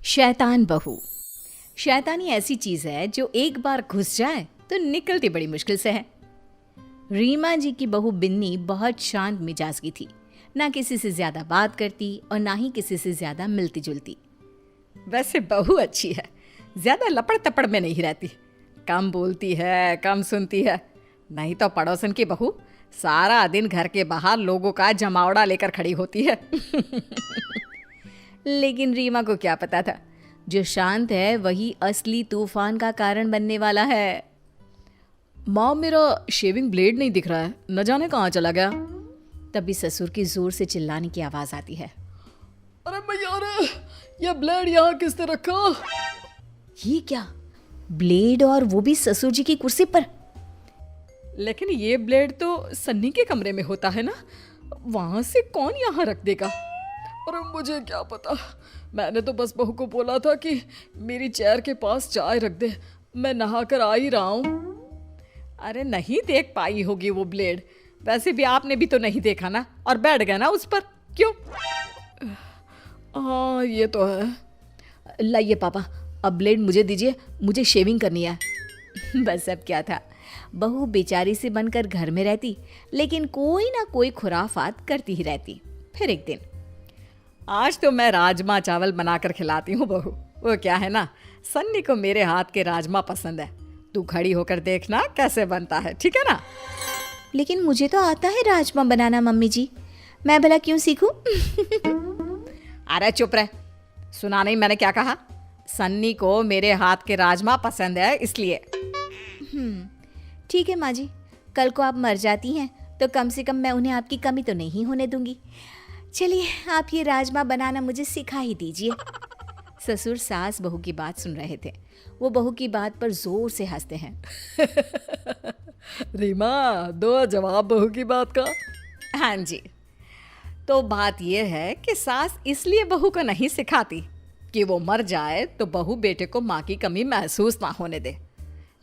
शैतान बहू। शैतानी ऐसी चीज है जो एक बार घुस जाए तो निकलती बड़ी मुश्किल से है। रीमा जी की बहू बिन्नी बहुत शांत मिजाज की थी, ना किसी से ज्यादा बात करती और ना ही किसी से ज्यादा मिलती जुलती। वैसे बहू अच्छी है, ज्यादा लपड़ तपड़ में नहीं रहती, कम बोलती है, कम सुनती है। नहीं तो पड़ोसन की बहू सारा दिन घर के बाहर लोगों का जमावड़ा लेकर खड़ी होती है। लेकिन रीमा को क्या पता था, जो शांत है वही असली तूफान का कारण बनने वाला है। माँ, मेरा शेविंग ब्लेड नहीं दिख रहा है, न जाने कहाँ चला गया। तभी ससुर की जोर से चिल्लाने की आवाज आती है। अरे भैया, अरे ये ब्लेड यहाँ किसने रखा? ये क्या, ब्लेड और वो भी ससुर जी की कुर्सी पर? लेकिन ये ब्लेड तो सन्नी के कमरे में होता है ना, वहां से कौन यहाँ रख देगा? अरे मुझे क्या पता, मैंने तो बस बहू को बोला था कि मेरी चेयर के पास चाय रख दे, मैं नहा कर आ ही रहा हूँ। अरे नहीं देख पाई होगी वो ब्लेड, वैसे भी आपने भी तो नहीं देखा ना, और बैठ गया ना उस पर, क्यों? हाँ ये तो है। लाइए पापा, अब ब्लेड मुझे दीजिए, मुझे शेविंग करनी है। बस अब क्या था, बहू बेचारी से बनकर घर में रहती, लेकिन कोई ना कोई खुराफात करती ही रहती। फिर एक दिन, आज तो मैं राजमा चावल बनाकर खिलाती हूँ बहू। वो क्या है ना, सन्नी को मेरे हाथ के राजमा पसंद है, तू खड़ी होकर देखना कैसे बनता है, ठीक है ना? लेकिन मुझे तो आता है राजमा बनाना मम्मी जी, मैं भला क्यों सीखूं? अरे चुप रह, सुना नहीं मैंने क्या कहा? सन्नी को मेरे हाथ के राजमा पसंद है इसलिए। ठीक है माँ जी, कल को आप मर जाती हैं तो कम से कम मैं उन्हें आपकी कमी तो नहीं होने दूंगी। चलिए आप ये राजमा बनाना मुझे सिखा ही दीजिए। ससुर सास बहू की बात सुन रहे थे, वो बहू की बात पर जोर से हंसते हैं। रीमा, दो जवाब बहू की बात का। हाँ जी, तो बात यह है कि सास इसलिए बहू को नहीं सिखाती कि वो मर जाए तो बहू बेटे को माँ की कमी महसूस ना होने दे,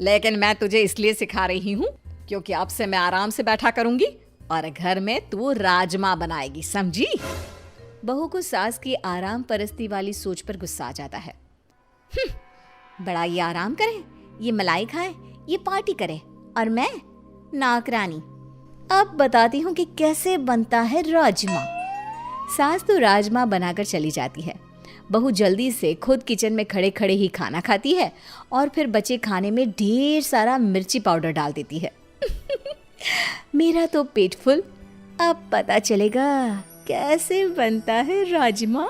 लेकिन मैं तुझे इसलिए सिखा रही हूँ क्योंकि अब से मैं आराम से बैठा करूंगी और घर में तू राजमा बनाएगी, समझी? बहू को सास की आराम परस्ती वाली सोच पर गुस्सा आ जाता है। बड़ा ये आराम करे, ये मलाई खाए, ये पार्टी करे, और मैं नौकरानी। अब बताती हूँ कि कैसे बनता है राजमा। सास तो राजमा बनाकर चली जाती है, बहू जल्दी से खुद किचन में खड़े खड़े ही खाना खाती है और फिर बचे खाने में ढेर सारा मिर्ची पाउडर डाल देती है। मेरा तो पेट फुल, अब पता चलेगा कैसे बनता है राजमा।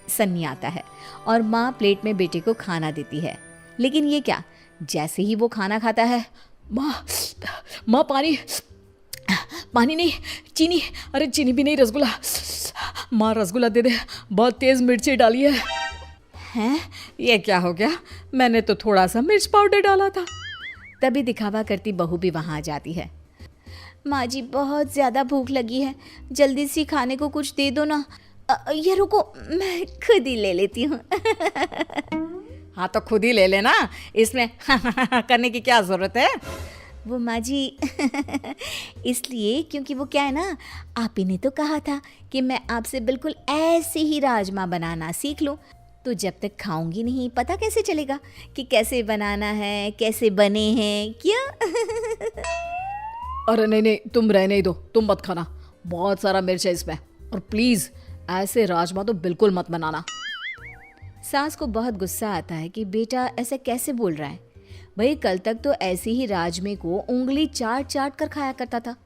सन्नी आता है और माँ प्लेट में बेटे को खाना देती है, लेकिन ये क्या, जैसे ही वो खाना खाता है, माँ पानी, पानी नहीं, चीनी, अरे चीनी भी नहीं, रसगुल्ला, माँ रसगुल्ला दे दे, बहुत तेज मिर्ची डाली है। हैं, ये क्या हो गया, मैंने तो थोड़ा सा मिर्च पाउडर डाला था। तभी दिखावा करती बहू भी वहां आ जाती है। माँ जी बहुत ज्यादा भूख लगी है, जल्दी से खाने को कुछ दे दो ना। ये रुको, मैं खुद ही ले लेती हूँ। हाँ तो खुद ही ले लेना, इसमें करने की क्या जरूरत है? वो माँ जी इसलिए क्योंकि वो क्या है ना, आप ही ने तो कहा था कि मैं आपसे बिल्कुल ऐसे ही राजमा बनाना सीख लूँ, तो जब तक खाऊंगी नहीं पता कैसे चलेगा कि कैसे बनाना है, कैसे बने हैं क्या? अरे नहीं नहीं, तुम रहने ही दो, तुम मत खाना, बहुत सारा मिर्च है इसमें, और प्लीज ऐसे राजमा तो बिल्कुल मत बनाना। सास को बहुत गुस्सा आता है कि बेटा ऐसा कैसे बोल रहा है, भाई कल तक तो ऐसे ही राजमे को उंगली चाट चाट कर खाया करता था,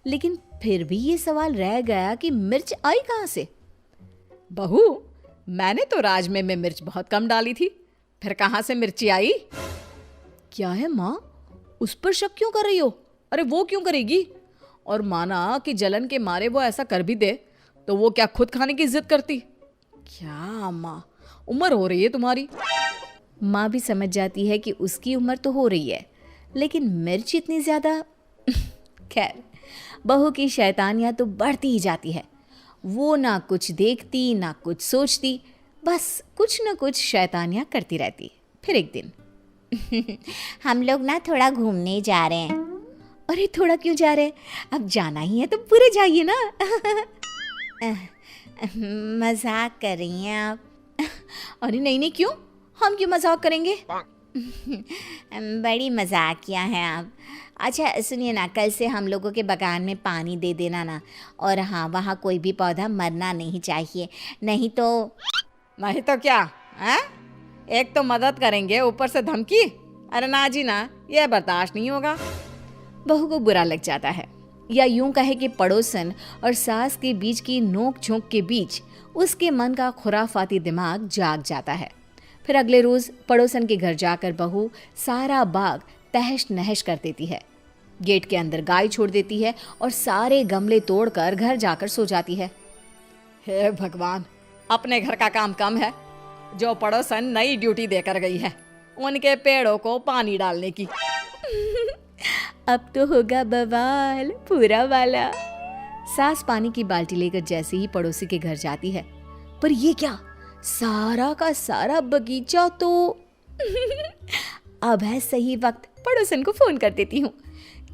लेकिन फिर भी ये सवाल रह गया कि मिर्च आई कहाँ से? बहू, मैंने तो राजमे में मिर्च बहुत कम डाली थी, फिर कहाँ से मिर्ची आई? क्या है माँ, उस पर शक क्यों कर रही हो? अरे वो क्यों करेगी, और माना कि जलन के मारे वो ऐसा कर भी दे तो वो क्या खुद खाने की जिद करती? क्या माँ, उम्र हो रही है तुम्हारी। माँ भी समझ जाती है कि उसकी उम्र तो हो रही है, लेकिन मिर्च इतनी ज्यादा। खैर, बहू की शैतानियां तो बढ़ती ही जाती है, वो ना कुछ देखती ना कुछ सोचती, बस कुछ ना कुछ शैतानियां करती रहती। फिर एक दिन हम लोग ना थोड़ा घूमने जा रहे हैं। अरे थोड़ा क्यों जा रहे हैं, अब जाना ही है तो पूरे जाइए ना। मजाक कर रही हैं आप? अरे नहीं नहीं, क्यों? हम क्यों मजाक करेंगे? बड़ी मजाकिया हैं आप। अच्छा सुनिए ना, कल से हम लोगों के बगान में पानी दे देना ना। और हाँ, वहाँ कोई भी पौधा मरना नहीं चाहिए, नहीं तो। नहीं तो क्या है? एक तो मदद करेंगे, ऊपर से धमकी। अरे ना जी ना, ये बर्दाश्त नहीं होगा। बहू को बुरा लग जाता है, या यूं कहे कि पड़ोसन और सास के बीच की नोक झोंक के बीच उसके मन का खुराफाती दिमाग जाग जाता है। फिर अगले रोज पड़ोसन के घर जाकर बहू सारा बाग तहस नहस कर देती है, गेट के अंदर गाय छोड़ देती है और सारे गमले तोड़कर घर जाकर सो जाती है। हे भगवान, अपने घर का काम कम है, जो पड़ोसन नई ड्यूटी देकर गई है उनके पेड़ों को पानी डालने की। अब तो होगा बवाल पूरा वाला। सास पानी की बाल्टी लेकर जैसे ही पड़ोसी के घर जाती है, पर ये क्या, सारा का सारा बगीचा तो अब है सही वक्त पड़ोसन को फोन कर देती हूँ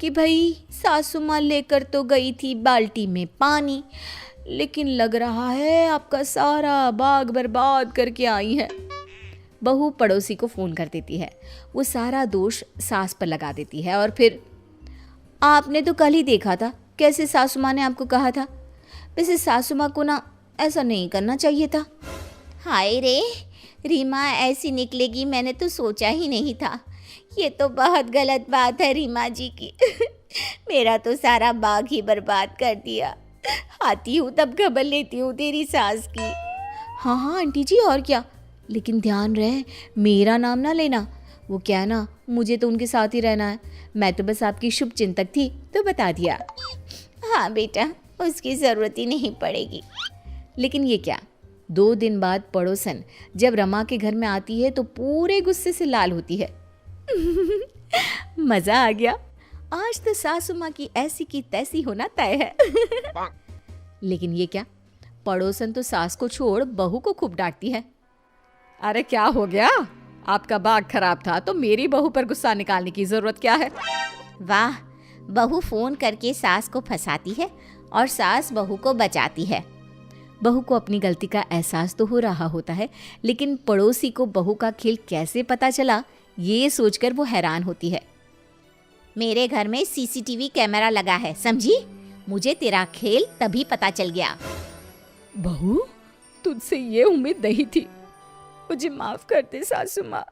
कि भाई सासू माँ लेकर तो गई थी बाल्टी में पानी, लेकिन लग रहा है आपका सारा बाग बर्बाद करके आई है। बहू पड़ोसी को फोन कर देती है, वो सारा दोष सास पर लगा देती है और फिर, आपने तो कल ही देखा था कैसे सासू माँ ने आपको कहा था। वैसे सासू माँ को ना ऐसा नहीं करना चाहिए था। हाय रे, रीमा ऐसी निकलेगी मैंने तो सोचा ही नहीं था। ये तो बहुत गलत बात है रीमा जी की। मेरा तो सारा बाग ही बर्बाद कर दिया। आती हूँ तब खबर लेती हूँ तेरी सास की। हाँ हाँ आंटी जी, और क्या, लेकिन ध्यान रहे मेरा नाम ना लेना। वो क्या है ना, मुझे तो उनके साथ ही रहना है। मैं तो बस आपकी शुभ चिंतक थी तो बता दिया। हाँ बेटा, उसकी ज़रूरत ही नहीं पड़ेगी। लेकिन ये क्या, 2 दिन बाद पड़ोसन जब रमा के घर में आती है तो पूरे गुस्से से लाल होती है। मज़ा आ गया, आज तो सासू माँ की ऐसी की तैसी होना तय है। लेकिन ये क्या, पड़ोसन तो सास को छोड़ बहू को खूब डांटती है। अरे क्या हो गया, आपका बाग खराब था तो मेरी बहू पर गुस्सा निकालने की जरूरत क्या है? वाह, बहू फोन करके सास को फंसाती है और सास बहू को बचाती है। बहू को अपनी गलती का एहसास तो हो रहा होता है, लेकिन पड़ोसी को बहू का खेल कैसे पता चला ये सोचकर वो हैरान होती है। मेरे घर में सीसीटीवी कैमरा लगा है, समझी? मुझे तेरा खेल तभी पता चल गया। बहू, तुझसे ये उम्मीद नहीं थी, मुझे माफ कर दे सासू माँ।